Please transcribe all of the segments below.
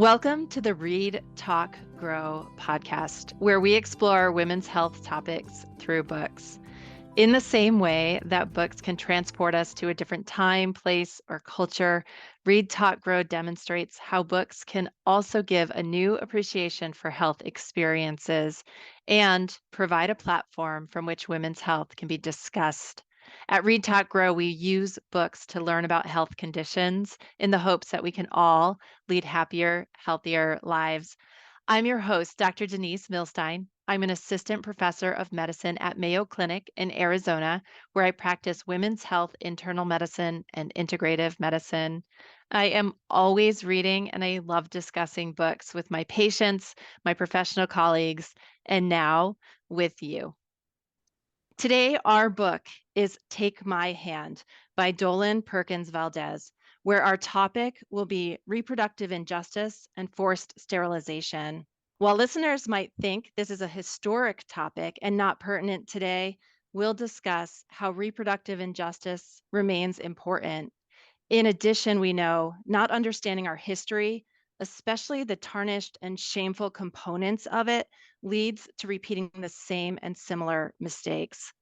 Welcome to the Read, Talk, Grow podcast, where we explore women's health topics through books. In the same way that books can transport us to a different time, place, or culture, Read, Talk, Grow demonstrates how books can also give a new appreciation for health experiences and provide a platform from which women's health can be discussed. At Read, Talk, Grow, we use books to learn about health conditions in the hopes that we can all lead happier, healthier lives. I'm your host, Dr. Denise Milstein. I'm an assistant professor of medicine at Mayo Clinic in Arizona, where I practice women's health, internal medicine, and integrative medicine. I am always reading and I love discussing books with my patients, my professional colleagues, and now with you. Today, our book is Take My Hand by Dolen Perkins-Valdez, where our topic will be reproductive injustice and forced sterilization. While listeners might think this is a historic topic and not pertinent today, we'll discuss how reproductive injustice remains important. In addition, we know not understanding our history, especially the tarnished and shameful components of it, leads to repeating the same and similar mistakes.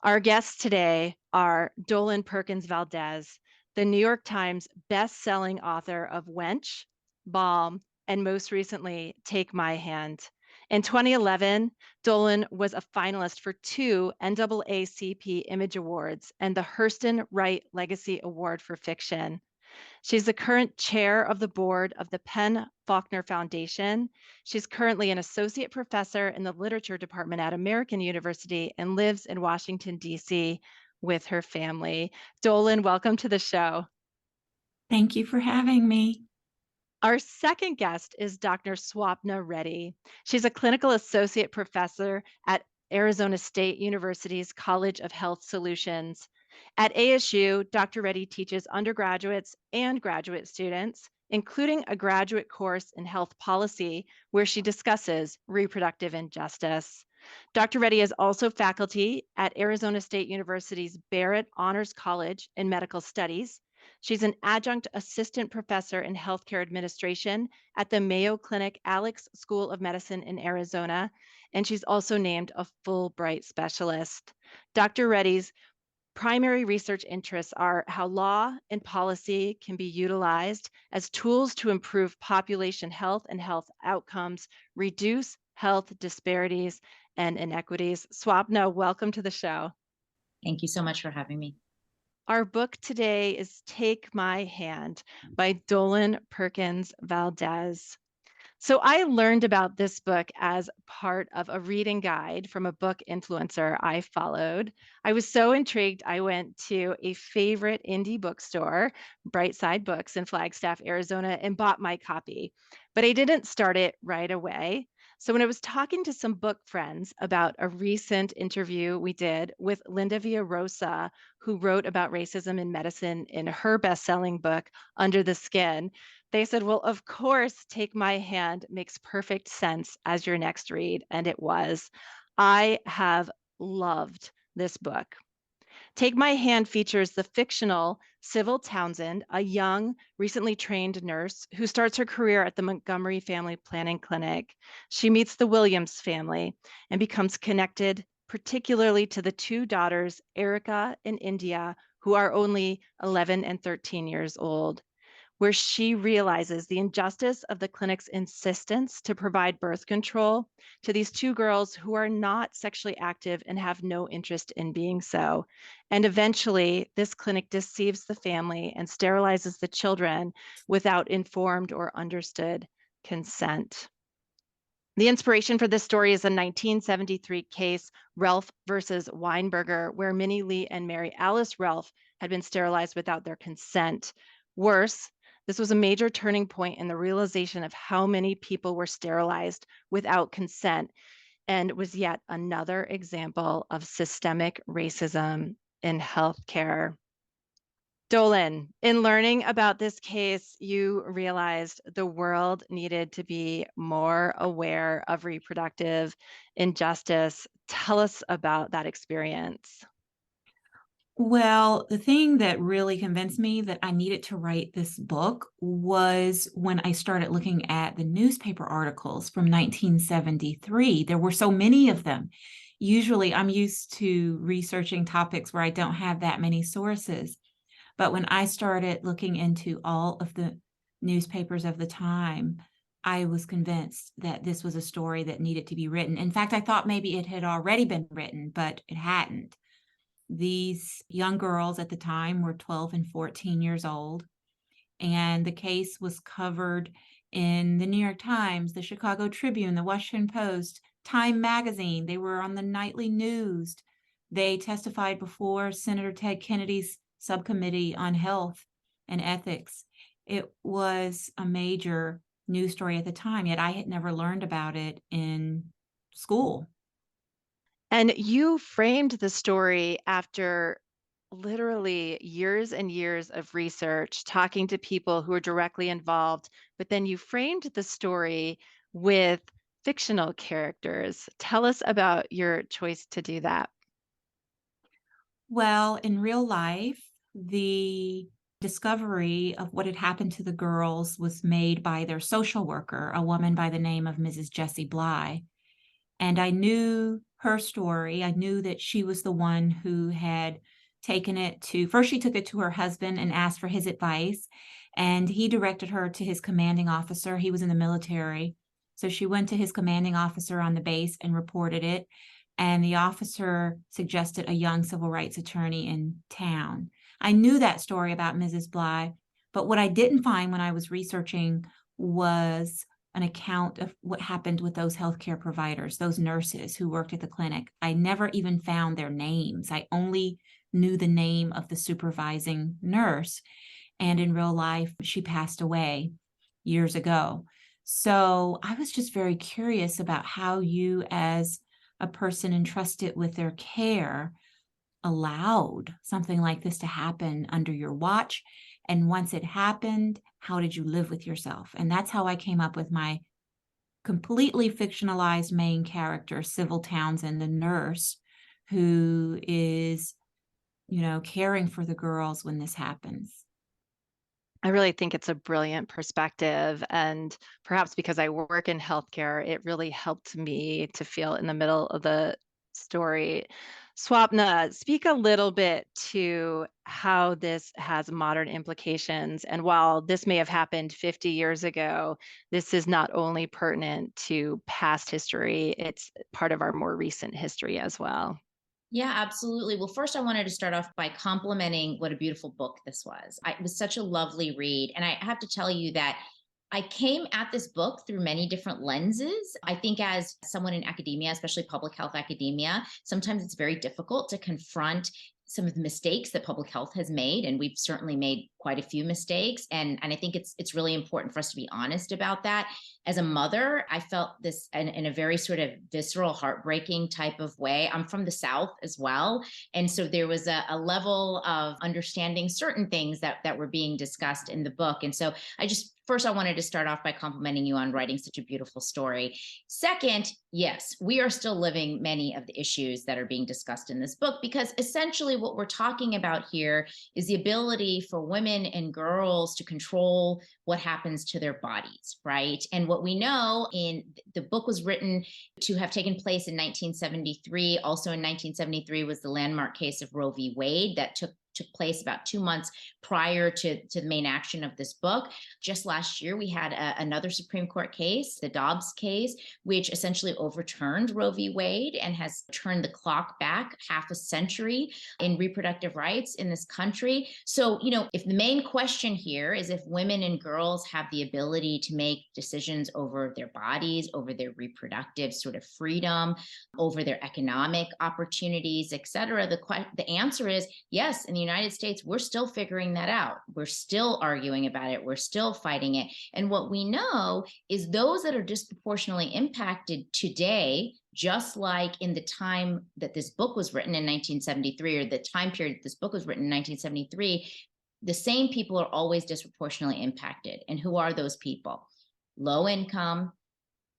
Our guests today are Dolen Perkins-Valdez, the New York Times best-selling author of Wench, Balm, and most recently, Take My Hand. In 2011, Dolen was a finalist for 2 NAACP Image Awards and the Hurston-Wright Legacy Award for Fiction. She's the current chair of the board of the Faulkner Foundation. She's currently an associate professor in the literature department at American University and lives in Washington, D.C. with her family. Dolen, welcome to the show. Thank you for having me. Our second guest is Dr. Swapna Reddy. She's a clinical associate professor at Arizona State University's College of Health Solutions. At ASU, Dr. Reddy teaches undergraduates and graduate students, including a graduate course in health policy, where she discusses reproductive injustice. Dr. Reddy is also faculty at Arizona State University's Barrett Honors College in Medical Studies. She's an adjunct assistant professor in healthcare administration at the Mayo Clinic Alix School of Medicine in Arizona, and she's also named a Fulbright Specialist. Dr. Reddy's primary research interests are how law and policy can be utilized as tools to improve population health and health outcomes, reduce health disparities and inequities. Swapna, welcome to the show. Thank you so much for having me. Our book today is Take My Hand by Dolen Perkins-Valdez. So I learned about this book as part of a reading guide from a book influencer I followed. I was so intrigued, I went to a favorite indie bookstore, Brightside Books in Flagstaff, Arizona, and bought my copy. But I didn't start it right away. So when I was talking to some book friends about a recent interview we did with Linda Villarosa, who wrote about racism in medicine in her best-selling book, Under the Skin, they said, well, of course, Take My Hand makes perfect sense as your next read, and it was. I have loved this book. Take My Hand features the fictional Sybil Townsend, a young, recently trained nurse who starts her career at the Montgomery Family Planning Clinic. She meets the Williams family and becomes connected particularly to the 2 daughters, Erica and India, who are only 11 and 13 years old, where she realizes the injustice of the clinic's insistence to provide birth control to these 2 girls who are not sexually active and have no interest in being so. And eventually, this clinic deceives the family and sterilizes the children without informed or understood consent. The inspiration for this story is a 1973 case, Ralph versus Weinberger, where Minnie Lee and Mary Alice Ralph had been sterilized without their consent. Worse, this was a major turning point in the realization of how many people were sterilized without consent, and was yet another example of systemic racism in healthcare. Dolen, in learning about this case, you realized the world needed to be more aware of reproductive injustice. Tell us about that experience. Well, the thing that really convinced me that I needed to write this book was when I started looking at the newspaper articles from 1973. There were so many of them. Usually, I'm used to researching topics where I don't have that many sources. But when I started looking into all of the newspapers of the time, I was convinced that this was a story that needed to be written. In fact, I thought maybe it had already been written, but it hadn't. These young girls at the time were 12 and 14 years old, and the case was covered in the New York Times, the Chicago Tribune, the Washington Post, Time Magazine. They were on the nightly news. They testified before Senator Ted Kennedy's subcommittee on health and ethics. It was a major news story at the time, yet I had never learned about it in school. And you framed the story after literally years and years of research, talking to people who are directly involved, but then you framed the story with fictional characters. Tell us about your choice to do that. Well, in real life, the discovery of what had happened to the girls was made by their social worker, a woman by the name of Mrs. Jessie Bly. And I knew her story. I knew that she was the one who had taken it to, first, she took it to her husband and asked for his advice. And he directed her to his commanding officer. He was in the military. So she went to his commanding officer on the base and reported it. And the officer suggested a young civil rights attorney in town. I knew that story about Mrs. Bly, but what I didn't find when I was researching was an account of what happened with those healthcare providers, those nurses who worked at the clinic. I never even found their names. I only knew the name of the supervising nurse. And in real life, she passed away years ago. So I was just very curious about how you, as a person entrusted with their care, allowed something like this to happen under your watch. And once it happened, how did you live with yourself? And that's how I came up with my completely fictionalized main character, Sybil Townsend, the nurse who is, caring for the girls when this happens. I really think it's a brilliant perspective. And perhaps because I work in healthcare, it really helped me to feel in the middle of the story. Swapna, speak a little bit to how this has modern implications. And while this may have happened 50 years ago, this is not only pertinent to past history, it's part of our more recent history as well. Yeah, absolutely. Well, first, I wanted to start off by complimenting what a beautiful book this was. It was such a lovely read. And I have to tell you that I came at this book through many different lenses. I think, as someone in academia, especially public health academia, sometimes it's very difficult to confront some of the mistakes that public health has made, and we've certainly made quite a few mistakes. And I think it's really important for us to be honest about that. As a mother, I felt this in a very sort of visceral, heartbreaking type of way. I'm from the South as well, and so there was a level of understanding certain things that were being discussed in the book. And so I wanted to start off by complimenting you on writing such a beautiful story. Second, yes, we are still living many of the issues that are being discussed in this book, because essentially what we're talking about here is the ability for women and girls to control what happens to their bodies, right? And what we know, in the book was written to have taken place in 1973. Also in 1973 was the landmark case of Roe v. Wade that took place about 2 months prior to the main action of this book. Just last year, we had another Supreme Court case, the Dobbs case, which essentially overturned Roe v. Wade and has turned the clock back half a century in reproductive rights in this country. So, if the main question here is if women and girls have the ability to make decisions over their bodies, over their reproductive sort of freedom, over their economic opportunities, et cetera, the answer is yes. In the United States, we're still figuring that out. We're still arguing about it. We're still fighting it. And what we know is those that are disproportionately impacted today, just like in the time that this book was written in 1973, or the time period this book was written in 1973, the same people are always disproportionately impacted. And who are those people? Low income,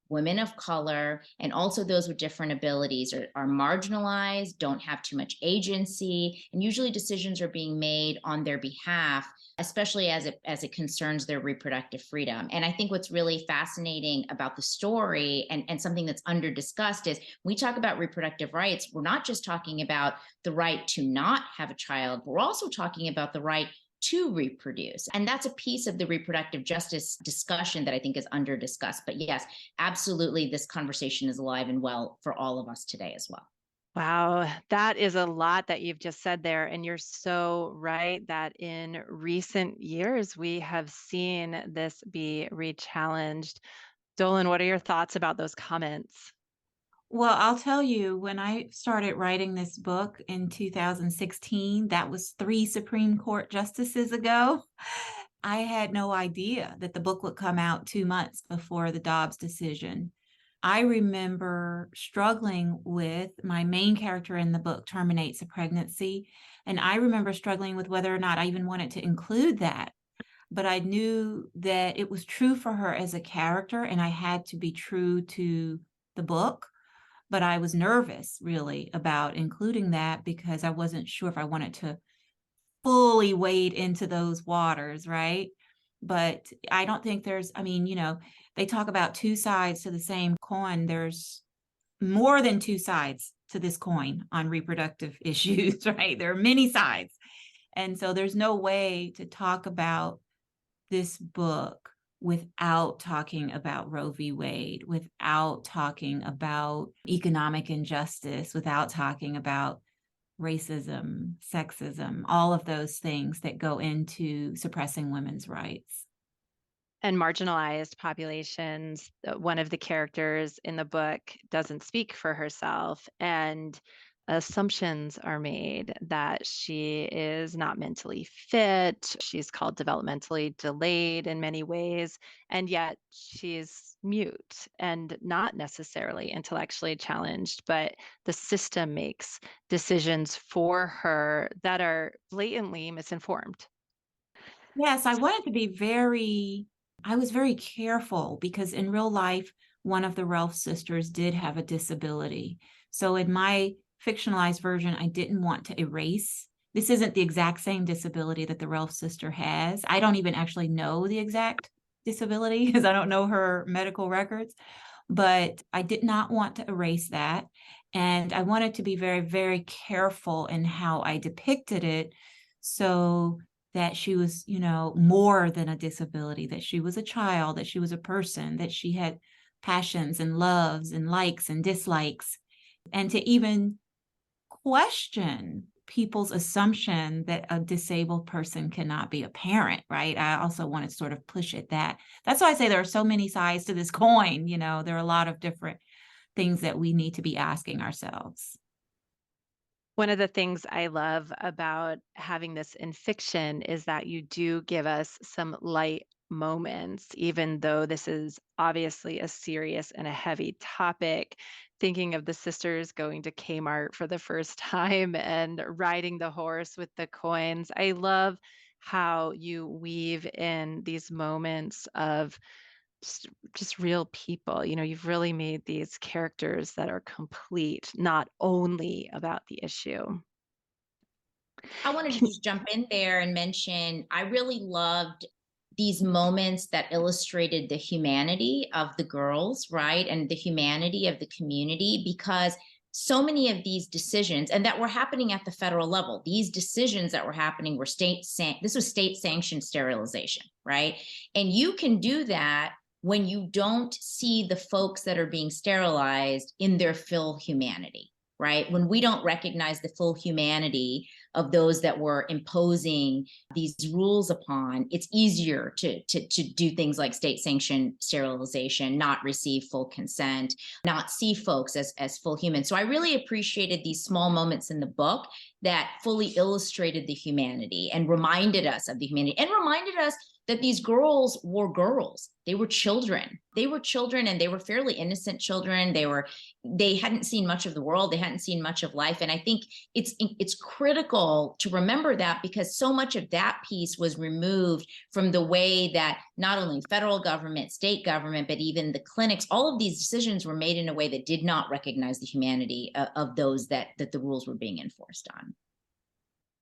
women of color, and also those with different abilities are marginalized, don't have too much agency, and usually decisions are being made on their behalf, especially as it concerns their reproductive freedom. And I think what's really fascinating about the story and something that's under discussed is when we talk about reproductive rights, we're not just talking about the right to not have a child, but we're also talking about the right to reproduce. And that's a piece of the reproductive justice discussion that I think is under discussed. But yes, absolutely, this conversation is alive and well for all of us today as well. Wow, that is a lot that you've just said there. And you're so right that in recent years, we have seen this be re-challenged. Dolen, what are your thoughts about those comments? Well, I'll tell you, when I started writing this book in 2016, that was 3 Supreme Court justices ago. I had no idea that the book would come out 2 months before the Dobbs decision. I remember struggling with my main character in the book terminates a pregnancy, and I remember struggling with whether or not I even wanted to include that. But I knew that it was true for her as a character, and I had to be true to the book. But I was nervous really about including that because I wasn't sure if I wanted to fully wade into those waters, right? But I don't think I mean, they talk about 2 sides to the same coin. There's more than 2 sides to this coin on reproductive issues, right? There are many sides. And so there's no way to talk about this book without talking about Roe v. Wade, without talking about economic injustice, without talking about racism, sexism, all of those things that go into suppressing women's rights. And marginalized populations, one of the characters in the book doesn't speak for herself, and assumptions are made that she is not mentally fit. She's called developmentally delayed in many ways, and yet she's mute and not necessarily intellectually challenged, but the system makes decisions for her that are blatantly misinformed. Yes, I was very careful because in real life, one of the Ralph sisters did have a disability. So in my fictionalized version, I didn't want to erase. This isn't the exact same disability that the Ralph sister has. I don't even actually know the exact disability because I don't know her medical records, but I did not want to erase that. And I wanted to be very, very careful in how I depicted it so that she was, more than a disability, that she was a child, that she was a person, that she had passions and loves and likes and dislikes, and to even question people's assumption that a disabled person cannot be a parent, right? I also want to sort of push at that. That's why I say there are so many sides to this coin. There are a lot of different things that we need to be asking ourselves. One of the things I love about having this in fiction is that you do give us some light moments, even though this is obviously a serious and a heavy topic. Thinking of the sisters going to Kmart for the first time and riding the horse with the coins. I love how you weave in these moments of just real people. You've really made these characters that are complete, not only about the issue. I wanted to just jump in there and mention I really loved these moments that illustrated the humanity of the girls, right? And the humanity of the community, because so many of these decisions and that were happening at the federal level, these decisions that were happening were this was state sanctioned sterilization, right? And you can do that when you don't see the folks that are being sterilized in their full humanity, right? When we don't recognize the full humanity of those that we're imposing these rules upon, it's easier to do things like state sanctioned sterilization, not receive full consent, not see folks as full humans. So I really appreciated these small moments in the book that fully illustrated the humanity and reminded us of the humanity and reminded us that these girls were girls. They were children. They were children, and they were fairly innocent children. They hadn't seen much of the world. They hadn't seen much of life. And I think it's critical to remember that, because so much of that piece was removed from the way that not only federal government, state government, but even the clinics, all of these decisions were made in a way that did not recognize the humanity of those that the rules were being enforced on.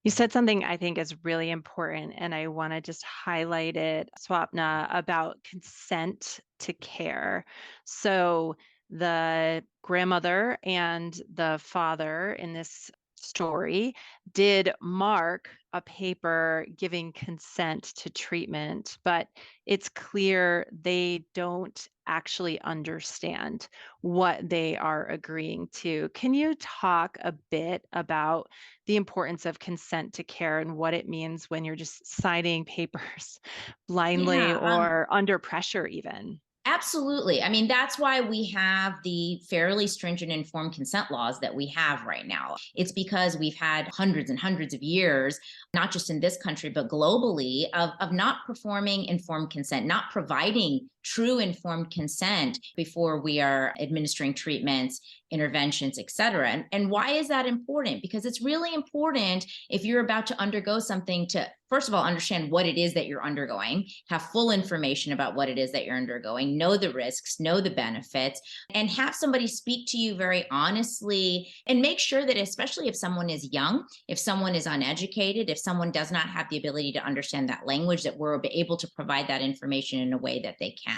You said something I think is really important, and I want to just highlight it, Swapna, about consent to care. So the grandmother and the father in this story did mark a paper giving consent to treatment, but it's clear they don't actually understand what they are agreeing to. Can you talk a bit about the importance of consent to care and what it means when you're just signing papers blindly Yeah, or under pressure even? absolutely. I mean, that's why we have the fairly stringent informed consent laws that we have right now. It's because we've had hundreds and hundreds of years, not just in this country, but globally, of not performing informed consent, not providing true informed consent before we are administering treatments, interventions, et cetera. And why is that important? Because it's really important, if you're about to undergo something, to first of all understand what it is that you're undergoing, have full information about what it is that you're undergoing, know the risks, know the benefits, and have somebody speak to you very honestly, and make sure that, especially if someone is young, if someone is uneducated, if someone does not have the ability to understand that language, that we're able to provide that information in a way that they can.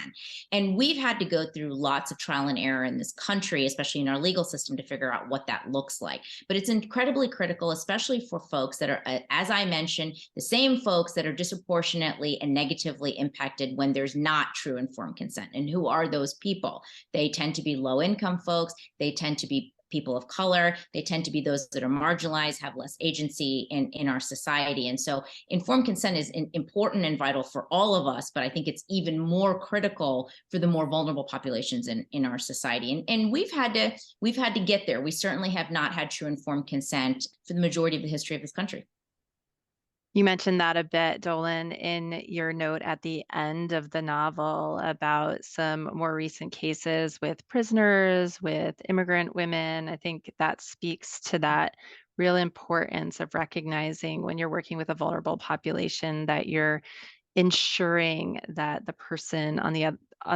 And we've had to go through lots of trial and error in this country, especially in our legal system, to figure out what that looks like. But it's incredibly critical, especially for folks that are, as I mentioned, the same folks that are disproportionately and negatively impacted when there's not true informed consent. And who are those people? They tend to be low income folks. They tend to be people of color. They tend to be those that are marginalized, have less agency in our society. And so informed consent is important and vital for all of us, but I think it's even more critical for the more vulnerable populations in our society. And we've had to get there. We certainly have not had true informed consent for the majority of the history of this country. You mentioned that a bit, Dolen, in your note at the end of the novel about some more recent cases with prisoners, with immigrant women. I think that speaks to that real importance of recognizing when you're working with a vulnerable population that you're ensuring that the person on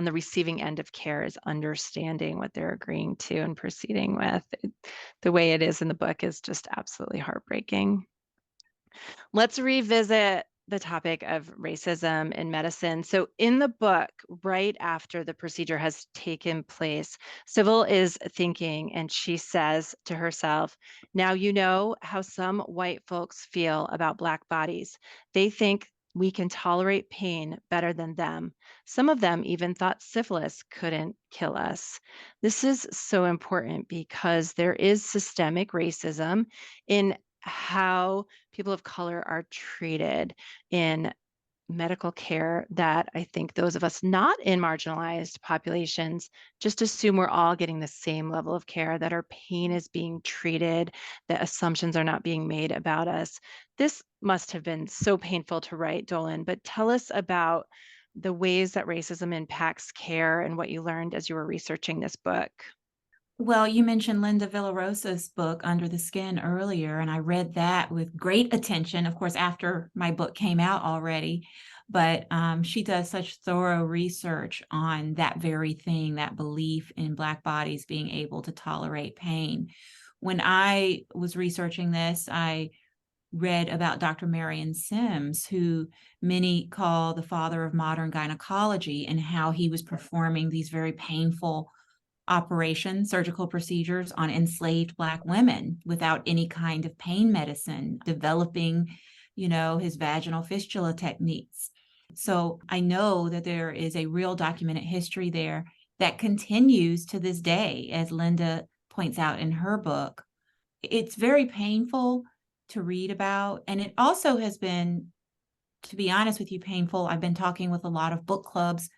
the receiving end of care is understanding what they're agreeing to and proceeding with. The way it is in the book is just absolutely heartbreaking. Let's revisit the topic of racism in medicine. So, in the book, right after the procedure has taken place, Sybil is thinking, and she says to herself, "Now you know how some white folks feel about Black bodies. They think we can tolerate pain better than them. Some of them even thought syphilis couldn't kill us." This is so important because there is systemic racism in how people of color are treated in medical care, that I think those of us not in marginalized populations just assume we're all getting the same level of care, that our pain is being treated, that assumptions are not being made about us. This must have been so painful to write, Dolen, but tell us about the ways that racism impacts care and what you learned as you were researching this book. Well, you mentioned Linda Villarosa's book, Under the Skin, earlier, and I read that with great attention, of course, after my book came out already. But she does such thorough research on that very thing, that belief in Black bodies being able to tolerate pain. When I was researching this, I read about Dr. Marion Sims, who many call the father of modern gynecology, and how he was performing these very painful operations, surgical procedures on enslaved Black women without any kind of pain medicine, developing, his vaginal fistula techniques. So I know that there is a real documented history there that continues to this day, as Linda points out in her book. It's very painful to read about, and it also has been, to be honest with you, painful. I've been talking with a lot of book clubs,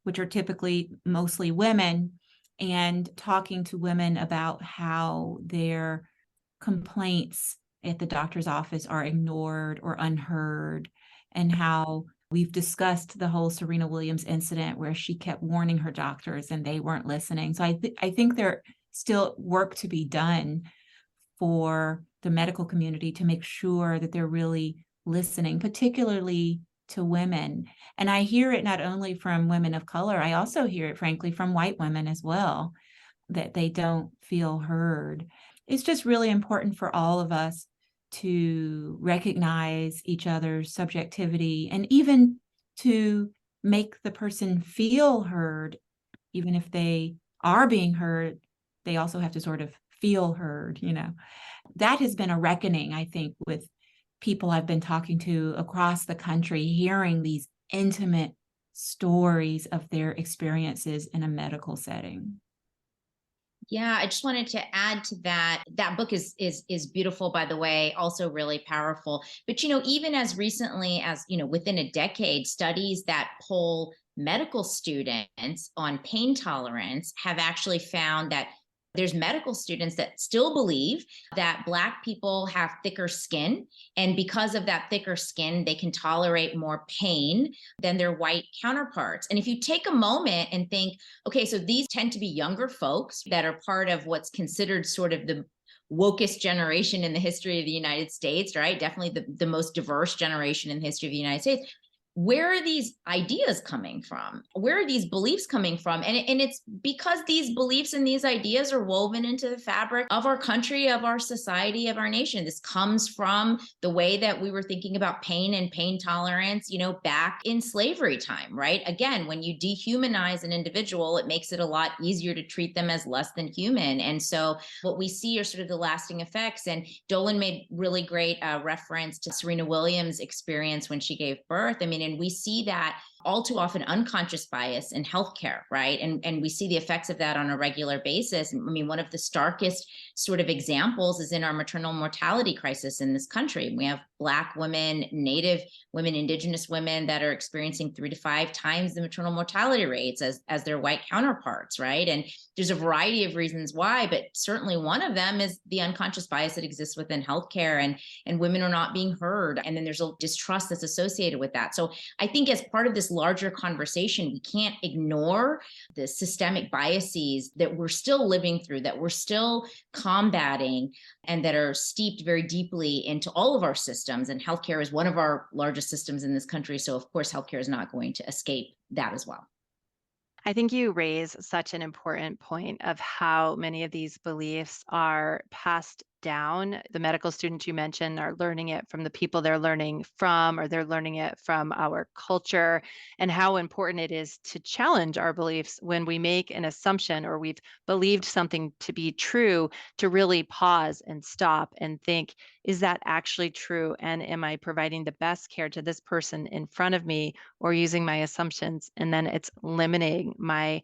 which are typically mostly women, and talking to women about how their complaints at the doctor's office are ignored or unheard, and how We've discussed the whole Serena Williams incident where she kept warning her doctors and they weren't listening. So I think there still work to be done for the medical community to make sure that they're really listening, particularly to women. And I hear it not only from women of color, I also hear it, frankly, from white women as well, that they don't feel heard. It's just really important for all of us to recognize each other's subjectivity and even to make the person feel heard. Even if they are being heard, they also have to sort of feel heard, That has been a reckoning, I think, with people I've been talking to across the country, hearing these intimate stories of their experiences in a medical setting. Yeah, I just wanted to add to that. That book is beautiful, by the way, also really powerful. But even as recently as within a decade, studies that poll medical students on pain tolerance have actually found that there's medical students that still believe that Black people have thicker skin. And because of that thicker skin, they can tolerate more pain than their white counterparts. And if you take a moment and think, okay, so these tend to be younger folks that are part of what's considered sort of the wokest generation in the history of the United States, right? Definitely the most diverse generation in the history of the United States. Where are these ideas coming from? Where are these beliefs coming from? And it's because these beliefs and these ideas are woven into the fabric of our country, of our society, of our nation. This comes from the way that we were thinking about pain and pain tolerance, back in slavery time, right? Again, when you dehumanize an individual, it makes it a lot easier to treat them as less than human. And so what we see are sort of the lasting effects. And Dolen made really great reference to Serena Williams' experience when she gave birth. I mean, and we see that all too often unconscious bias in healthcare, right? And we see the effects of that on a regular basis. I mean, one of the starkest sort of examples is in our maternal mortality crisis in this country. We have Black women, Native women, Indigenous women that are experiencing 3 to 5 times the maternal mortality rates as their white counterparts, right? And there's a variety of reasons why, but certainly one of them is the unconscious bias that exists within healthcare, and women are not being heard. And then there's a distrust that's associated with that. So I think as part of this larger conversation, we can't ignore the systemic biases that we're still living through, that we're still combating, and that are steeped very deeply into all of our systems. And healthcare is one of our largest systems in this country. So of course, healthcare is not going to escape that as well. I think you raise such an important point of how many of these beliefs are passed down. The medical students you mentioned are learning it from the people they're learning from, or they're learning it from our culture, and how important it is to challenge our beliefs when we make an assumption or we've believed something to be true, to really pause and stop and think, is that actually true? And am I providing the best care to this person in front of me, or using my assumptions? And then it's limiting my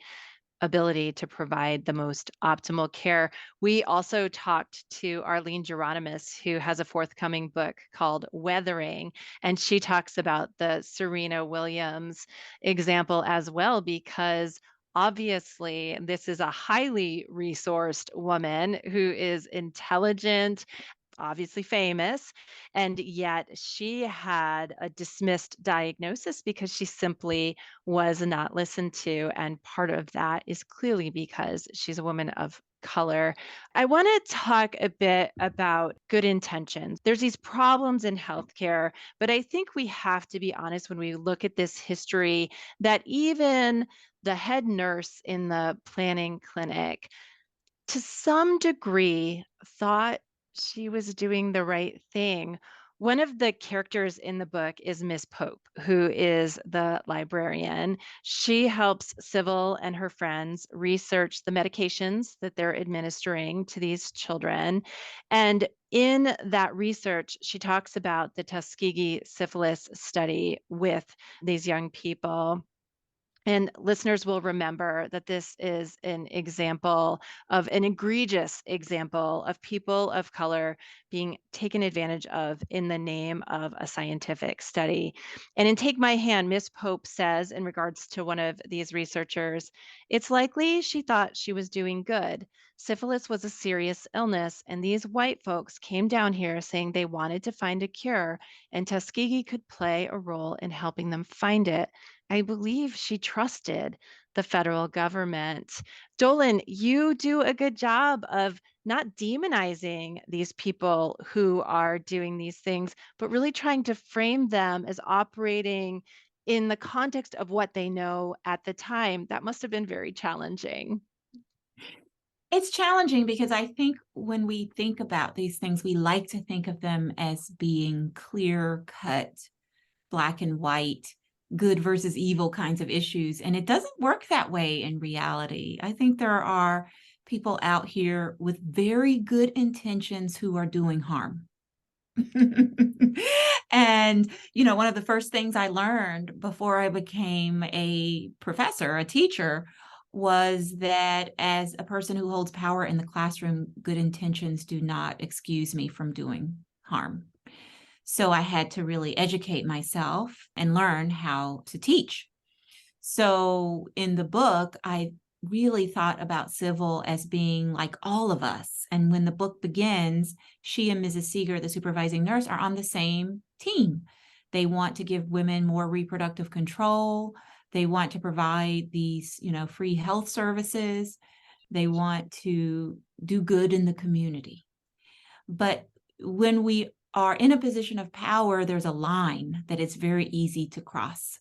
ability to provide the most optimal care. We also talked to Arlene Geronimus, who has a forthcoming book called Weathering, and she talks about the Serena Williams example as well, because obviously this is a highly resourced woman who is intelligent, obviously famous, and yet she had a dismissed diagnosis because she simply was not listened to. And part of that is clearly because she's a woman of color. I want to talk a bit about good intentions. There's these problems in healthcare, but I think we have to be honest when we look at this history that even the head nurse in the planning clinic, to some degree, thought she was doing the right thing. One of the characters in the book is Miss Pope, who is the librarian. She helps Sybil and her friends research the medications that they're administering to these children. And in that research, she talks about the Tuskegee syphilis study with these young people. And listeners will remember that this is an example of an egregious example of people of color being taken advantage of in the name of a scientific study. And in Take My Hand, Miss Pope says, in regards to one of these researchers, it's likely she thought she was doing good. Syphilis was a serious illness, and these white folks came down here saying they wanted to find a cure, and Tuskegee could play a role in helping them find it. I believe she trusted the federal government. Dolen, you do a good job of not demonizing these people who are doing these things, but really trying to frame them as operating in the context of what they know at the time. That must have been very challenging. It's challenging because I think when we think about these things, we like to think of them as being clear cut, black and white, good versus evil kinds of issues. And it doesn't work that way in reality. I think there are people out here with very good intentions who are doing harm. And, one of the first things I learned before I became a professor, a teacher, was that as a person who holds power in the classroom, good intentions do not excuse me from doing harm. So I had to really educate myself and learn how to teach. So in the book, I really thought about Civil as being like all of us. And when the book begins, she and Mrs. Seeger, the supervising nurse, are on the same team. They want to give women more reproductive control. They want to provide these, free health services. They want to do good in the community. But when we are in a position of power, there's a line that it's very easy to cross.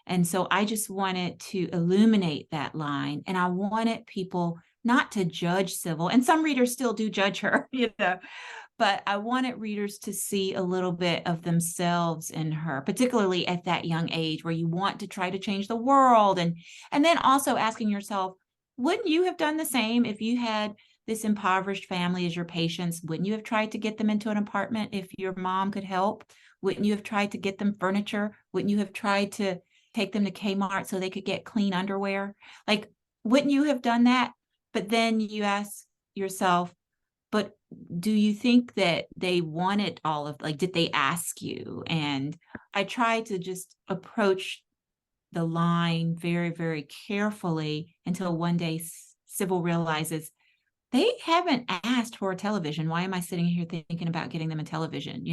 And so I just wanted to illuminate that line. And I wanted people not to judge Civil. And some readers still do judge her, but I wanted readers to see a little bit of themselves in her, particularly at that young age where you want to try to change the world. And then also asking yourself, wouldn't you have done the same if you had this impoverished family as your patients? Wouldn't you have tried to get them into an apartment if your mom could help? Wouldn't you have tried to get them furniture? Wouldn't you have tried to take them to Kmart so they could get clean underwear? Like, wouldn't you have done that? But then you ask yourself, but do you think that they wanted all of, did they ask you? And I try to just approach the line very, very carefully until one day Civil realizes they haven't asked for a television. Why am I sitting here thinking about getting them a television?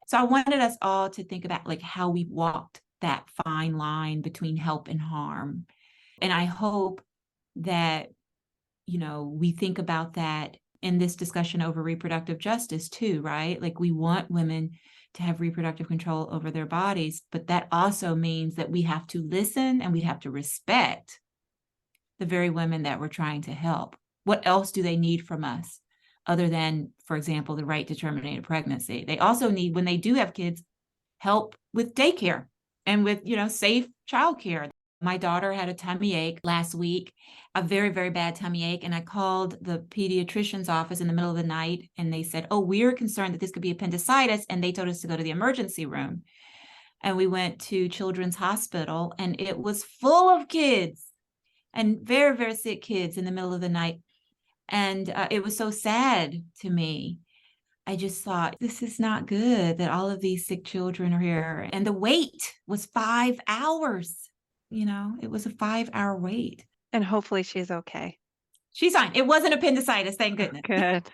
So I wanted us all to think about how we walked that fine line between help and harm. And I hope that, we think about that in this discussion over reproductive justice too, right? We want women to have reproductive control over their bodies, but that also means that we have to listen and we have to respect the very women that we're trying to help. What else do they need from us other than, for example, the right to terminate a pregnancy? They also need, when they do have kids, help with daycare and with, safe childcare. My daughter had a tummy ache last week, a very, very bad tummy ache. And I called the pediatrician's office in the middle of the night and they said, oh, we're concerned that this could be appendicitis. And they told us to go to the emergency room. And we went to Children's Hospital and it was full of kids and very, very sick kids in the middle of the night. And it was so sad to me. I just thought, this is not good that all of these sick children are here. And the wait was 5 hours. It was a 5-hour wait. And hopefully she's okay. She's fine. It wasn't appendicitis, thank goodness. Good.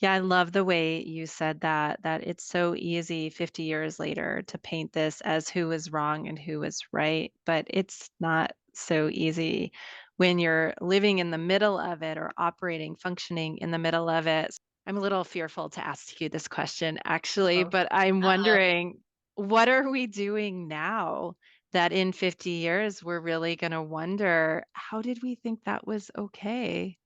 Yeah, I love the way you said that it's so easy 50 years later to paint this as who was wrong and who was right, but it's not so easy when you're living in the middle of it or functioning in the middle of it. I'm a little fearful to ask you this question, actually, but I'm wondering, what are we doing now that in 50 years we're really going to wonder, how did we think that was okay?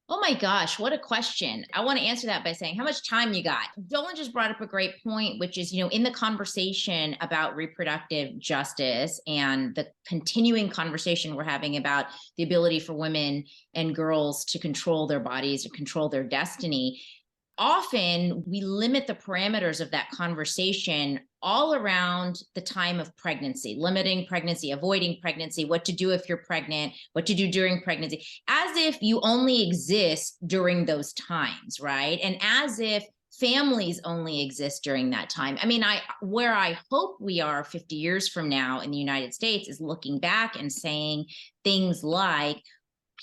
Oh my gosh, what a question. I want to answer that by saying, how much time you got? Dolen just brought up a great point, which is, in the conversation about reproductive justice and the continuing conversation we're having about the ability for women and girls to control their bodies, to control their destiny, often we limit the parameters of that conversation all around the time of pregnancy, limiting pregnancy, avoiding pregnancy, what to do if you're pregnant, what to do during pregnancy, as if you only exist during those times, right? And as if families only exist during that time. I mean, where I hope we are 50 years from now in the United States is looking back and saying things like,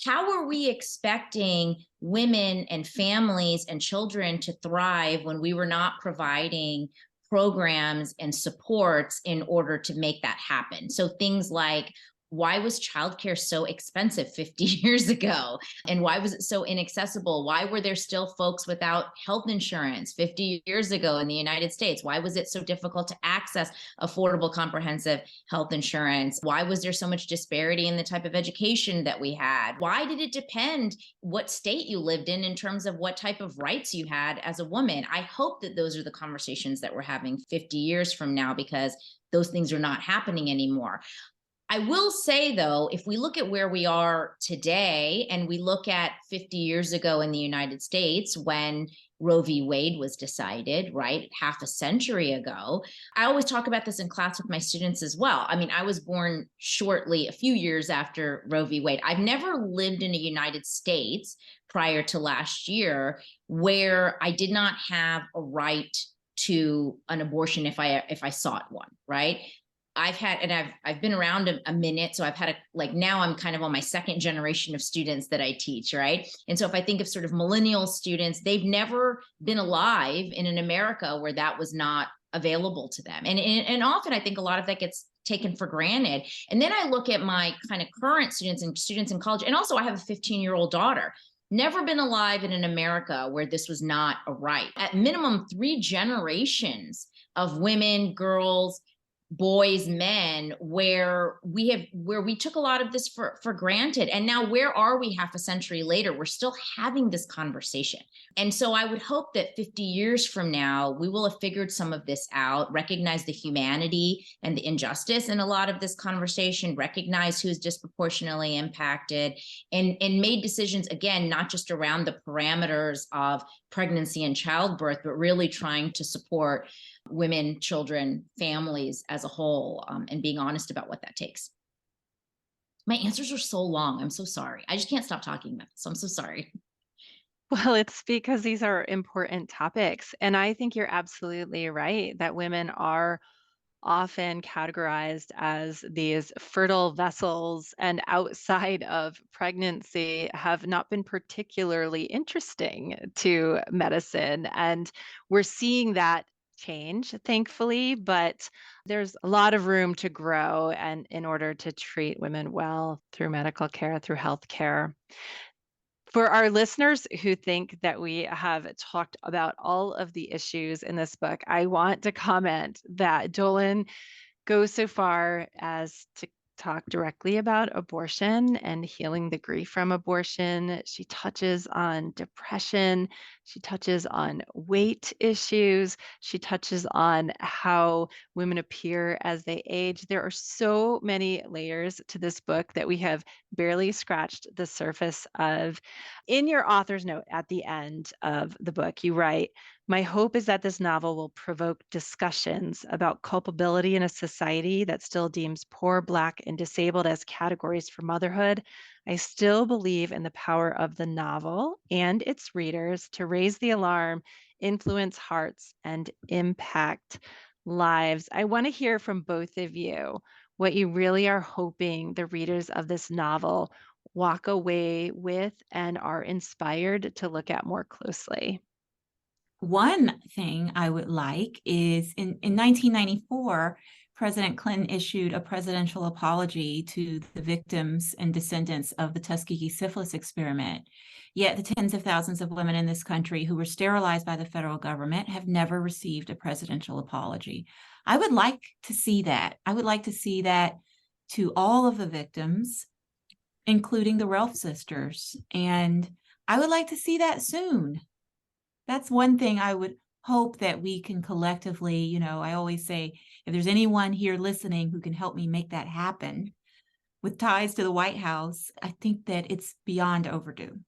how are we expecting women and families and children to thrive when we were not providing programs and supports in order to make that happen? So things like, why was childcare so expensive 50 years ago? And why was it so inaccessible? Why were there still folks without health insurance 50 years ago in the United States? Why was it so difficult to access affordable, comprehensive health insurance? Why was there so much disparity in the type of education that we had? Why did it depend what state you lived in terms of what type of rights you had as a woman? I hope that those are the conversations that we're having 50 years from now, because those things are not happening anymore. I will say, though, if we look at where we are today and we look at 50 years ago in the United States when Roe v. Wade was decided, right, half a century ago, I always talk about this in class with my students as well. I mean, I was born shortly, a few years after Roe v. Wade. I've never lived in the United States prior to last year where I did not have a right to an abortion if I sought one, right? I've been around a minute. So I've had now I'm kind of on my second generation of students that I teach, right? And so if I think of sort of millennial students, they've never been alive in an America where that was not available to them. And often I think a lot of that gets taken for granted. And then I look at my kind of current students in college, and also I have a 15-year-old daughter. Never been alive in an America where this was not a right. At minimum, 3 generations of women, girls, boys, men, where we took a lot of this for granted. And now where are we half a century later? We're still having this conversation. And so I would hope that 50 years from now, we will have figured some of this out, recognize the humanity and the injustice in a lot of this conversation, recognize who's disproportionately impacted, and made decisions, again, not just around the parameters of pregnancy and childbirth, but really trying to support women, children, families as a whole, and being honest about what that takes. My answers are so long. I'm so sorry. I just can't stop talking about this. So I'm so sorry. Well, it's because these are important topics. And I think you're absolutely right that women are often categorized as these fertile vessels, and outside of pregnancy have not been particularly interesting to medicine. And we're seeing that change, thankfully, but there's a lot of room to grow and in order to treat women well through medical care, through health care. For our listeners who think that we have talked about all of the issues in this book, I want to comment that Dolen goes so far as to talk directly about abortion and healing the grief from abortion. She touches on depression. She touches on weight issues. She touches on how women appear as they age. There are so many layers to this book that we have barely scratched the surface of. In your author's note at the end of the book, you write, "My hope is that this novel will provoke discussions about culpability in a society that still deems poor, Black, and disabled as categories for motherhood. I still believe in the power of the novel and its readers to raise the alarm, influence hearts, and impact lives." I want to hear from both of you what you really are hoping the readers of this novel walk away with and are inspired to look at more closely. One thing I would like is in 1994, President Clinton issued a presidential apology to the victims and descendants of the Tuskegee syphilis experiment. Yet the tens of thousands of women in this country who were sterilized by the federal government have never received a presidential apology. I would like to see that. I would like to see that to all of the victims, including the Relf sisters. And I would like to see that soon. That's one thing I would hope that we can collectively, I always say, if there's anyone here listening who can help me make that happen with ties to the White House, I think that it's beyond overdue.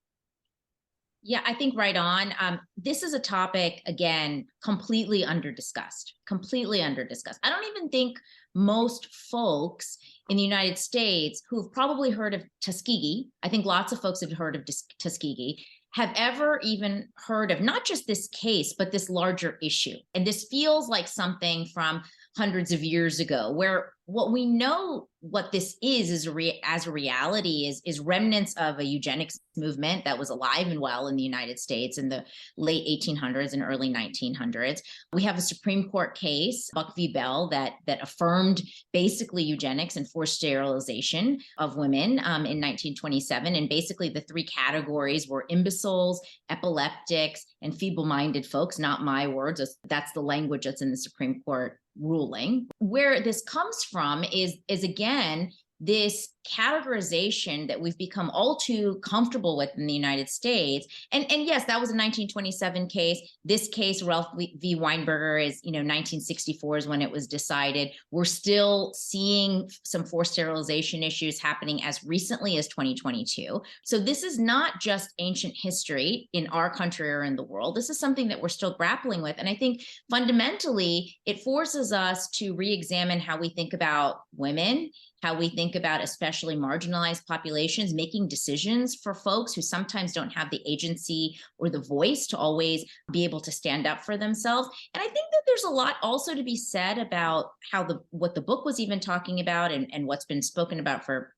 Yeah, I think right on. This is a topic, again, completely under-discussed. I don't even think most folks in the United States who've probably heard of Tuskegee, I think lots of folks have heard of Tuskegee, have ever even heard of not just this case, but this larger issue. And this feels like something from hundreds of years ago, where what we know what this is as a reality is remnants of a eugenics movement that was alive and well in the United States in the late 1800s and early 1900s. We have a Supreme Court case, Buck v. Bell, that affirmed basically eugenics and forced sterilization of women in 1927. And basically the three categories were imbeciles, epileptics, and feeble-minded folks. Not my words. That's the language that's in the Supreme Court ruling. Where this comes from is again, this categorization that we've become all too comfortable with in the United States. And yes, that was a 1927 case. This case, Ralph v. Weinberger, is, 1964 is when it was decided. We're still seeing some forced sterilization issues happening as recently as 2022. So this is not just ancient history in our country or in the world. This is something that we're still grappling with. And I think fundamentally, it forces us to re-examine how we think about women, how we think about especially marginalized populations, making decisions for folks who sometimes don't have the agency or the voice to always be able to stand up for themselves. And I think that there's a lot also to be said about how what the book was even talking about and what's been spoken about for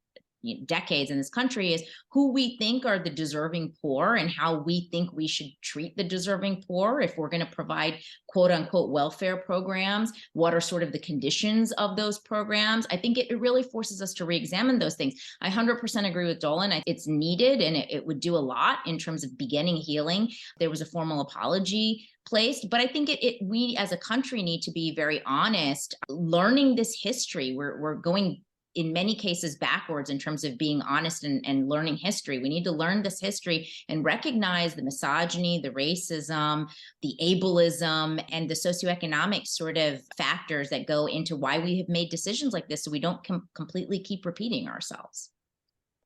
decades in this country is who we think are the deserving poor and how we think we should treat the deserving poor if we're going to provide quote unquote welfare programs. What are sort of the conditions of those programs? I think it really forces us to re-examine those things. I 100% agree with Dolen. It's needed and it would do a lot in terms of beginning healing. There was a formal apology placed, but I think we as a country need to be very honest, learning this history. We're going in many cases backwards in terms of being honest and learning history. We need to learn this history and recognize the misogyny, the racism, the ableism, and the socioeconomic sort of factors that go into why we have made decisions like this so we don't completely keep repeating ourselves.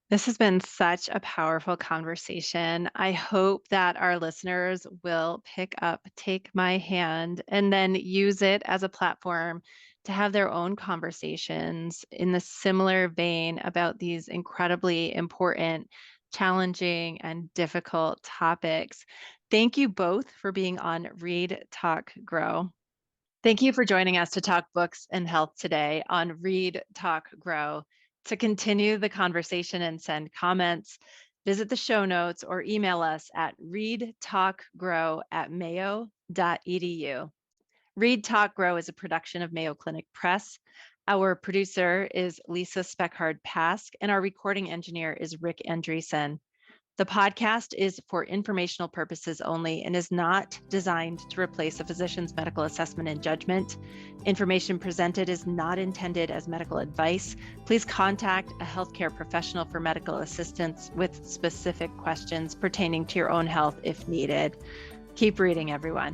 This has been such a powerful conversation. I hope that our listeners will pick up Take My Hand and then use it as a platform to have their own conversations in the similar vein about these incredibly important, challenging, and difficult topics. Thank you both for being on Read, Talk, Grow. Thank you for joining us to talk books and health today on Read, Talk, Grow. To continue the conversation and send comments, visit the show notes or email us at readtalkgrow@mayo.edu. Read, Talk, Grow is a production of Mayo Clinic Press. Our producer is Lisa Speckhard-Pask, and our recording engineer is Rick Andreessen. The podcast is for informational purposes only and is not designed to replace a physician's medical assessment and judgment. Information presented is not intended as medical advice. Please contact a healthcare professional for medical assistance with specific questions pertaining to your own health if needed. Keep reading, everyone.